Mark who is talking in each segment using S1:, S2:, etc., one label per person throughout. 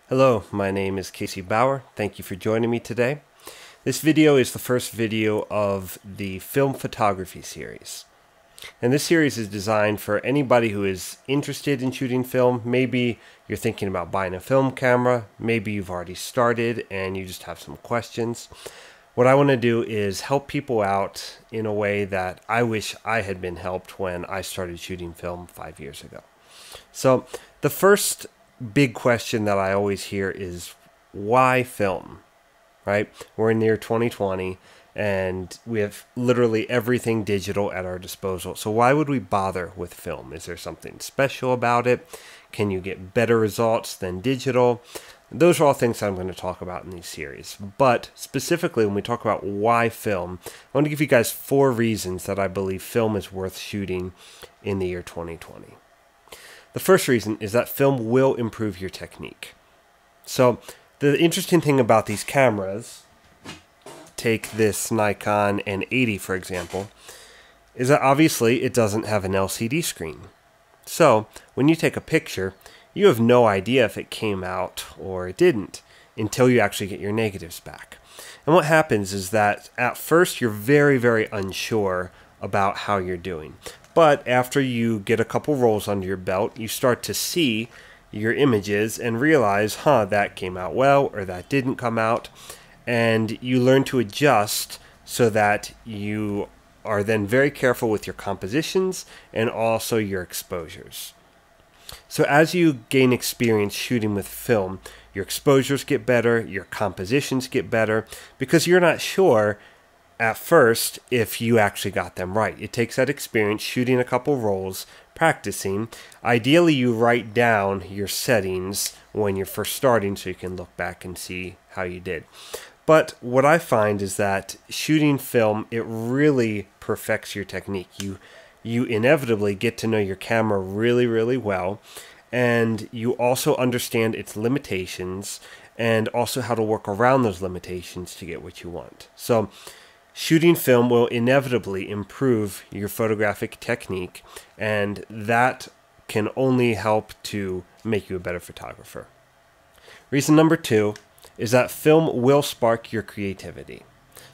S1: Hello, my name is Casey Bauer. Thank you for joining me today. This video is the first video of the film photography series. And this series is designed for anybody who is interested in shooting film. Maybe you're thinking about buying a film camera. Maybe you've already started and you just have some questions. What I want to do is help people out in a way that I wish I had been helped when I started shooting film 5 years ago. So the first big question that I always hear is, why film? Right? We're in the year 2020 and we have literally everything digital at our disposal. So why would we bother with film? Is there something special about it? Can you get better results than digital? Those are all things I'm going to talk about in these series. But specifically when we talk about why film, I want to give you guys 4 reasons that I believe film is worth shooting in the year 2020. The first reason is that film will improve your technique. So the interesting thing about these cameras, take this Nikon N80 for example, is that obviously it doesn't have an LCD screen. So when you take a picture, you have no idea if it came out or it didn't until you actually get your negatives back. And what happens is that at first you're very, very unsure about how you're doing. But after you get a couple rolls under your belt, you start to see your images and realize, that came out well or that didn't come out. And you learn to adjust so that you are then very careful with your compositions and also your exposures. So as you gain experience shooting with film, your exposures get better, your compositions get better, because you're not sure at first if you actually got them right. It takes that experience, shooting a couple rolls, practicing. Ideally, you write down your settings when you're first starting so you can look back and see how you did. But what I find is that shooting film, it really perfects your technique. You inevitably get to know your camera really, really well, and you also understand its limitations and also how to work around those limitations to get what you want. So shooting film will inevitably improve your photographic technique, and that can only help to make you a better photographer. Reason number 2 is that film will spark your creativity.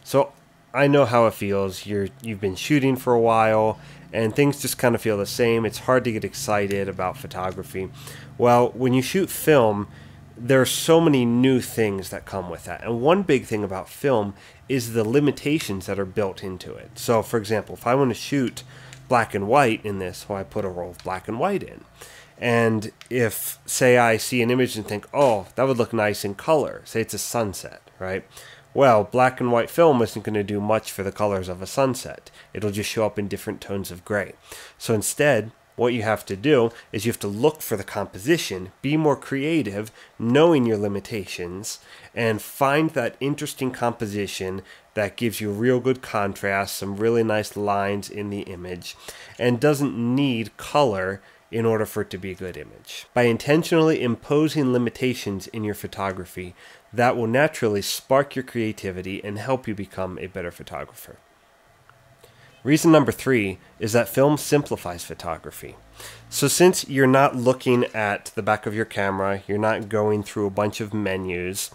S1: So I know how it feels. You've been shooting for a while and things just kind of feel the same. It's hard to get excited about photography. Well, when you shoot film, there are so many new things that come with that. And one big thing about film is the limitations that are built into it. So for example, if I want to shoot black and white in this, well, I put a roll of black and white in. And if, say, I see an image and think, oh, that would look nice in color, say it's a sunset, right? Well, black and white film isn't going to do much for the colors of a sunset. It'll just show up in different tones of gray. So instead, what you have to do is you have to look for the composition, be more creative, knowing your limitations, and find that interesting composition that gives you real good contrast, some really nice lines in the image, and doesn't need color in order for it to be a good image. By intentionally imposing limitations in your photography, that will naturally spark your creativity and help you become a better photographer. Reason number 3 is that film simplifies photography. So since you're not looking at the back of your camera, you're not going through a bunch of menus,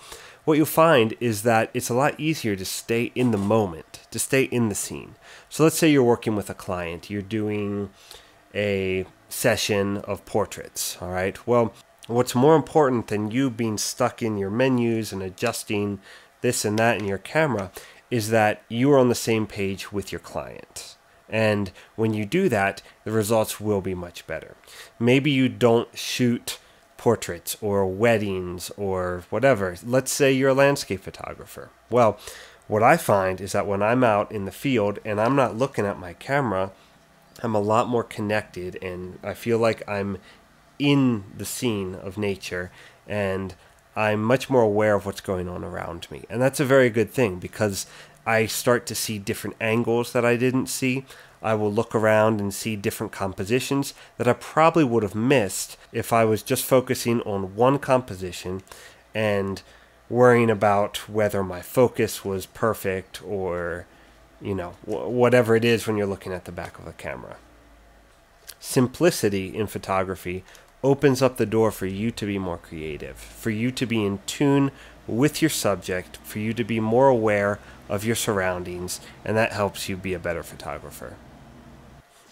S1: what you'll find is that it's a lot easier to stay in the moment, to stay in the scene. So let's say you're working with a client, you're doing a session of portraits, all right? Well, what's more important than you being stuck in your menus and adjusting this and that in your camera is that you are on the same page with your client. And when you do that, the results will be much better. Maybe you don't shoot portraits or weddings or whatever. Let's say you're a landscape photographer. Well, what I find is that when I'm out in the field and I'm not looking at my camera, I'm a lot more connected and I feel like I'm in the scene of nature and I'm much more aware of what's going on around me. And that's a very good thing because I start to see different angles that I didn't see. I will look around and see different compositions that I probably would have missed if I was just focusing on one composition and worrying about whether my focus was perfect or whatever it is when you're looking at the back of a camera. Simplicity in photography opens up the door for you to be more creative, for you to be in tune with your subject, for you to be more aware of your surroundings, and that helps you be a better photographer.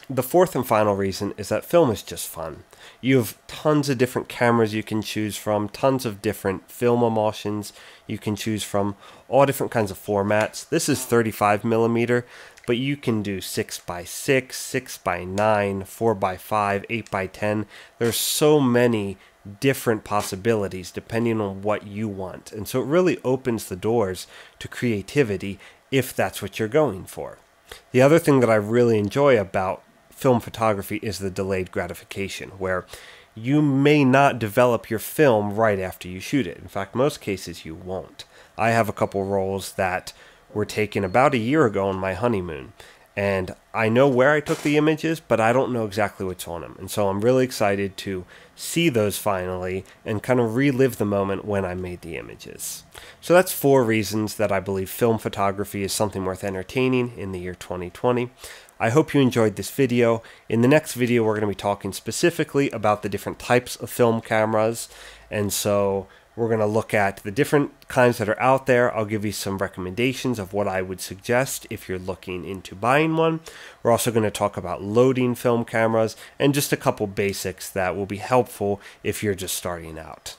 S1: The fourth and final reason is that film is just fun. You have tons of different cameras you can choose from, tons of different film emulsions you can choose from, all different kinds of formats. This is 35mm, but you can do 6x6, 6x9, 4x5, 8x10. There's so many different possibilities depending on what you want. And so it really opens the doors to creativity if that's what you're going for. The other thing that I really enjoy about film photography is the delayed gratification, where you may not develop your film right after you shoot it. In fact, most cases you won't. I have a couple rolls that were taken about a year ago on my honeymoon, and I know where I took the images, but I don't know exactly what's on them. And so I'm really excited to see those finally and kind of relive the moment when I made the images. So that's 4 reasons that I believe film photography is something worth entertaining in the year 2020. I hope you enjoyed this video. In the next video, we're going to be talking specifically about the different types of film cameras. And so we're going to look at the different kinds that are out there. I'll give you some recommendations of what I would suggest if you're looking into buying one. We're also going to talk about loading film cameras and just a couple basics that will be helpful if you're just starting out.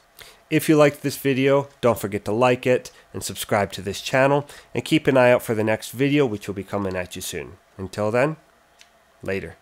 S1: If you liked this video, don't forget to like it and subscribe to this channel, and keep an eye out for the next video, which will be coming at you soon. Until then, later.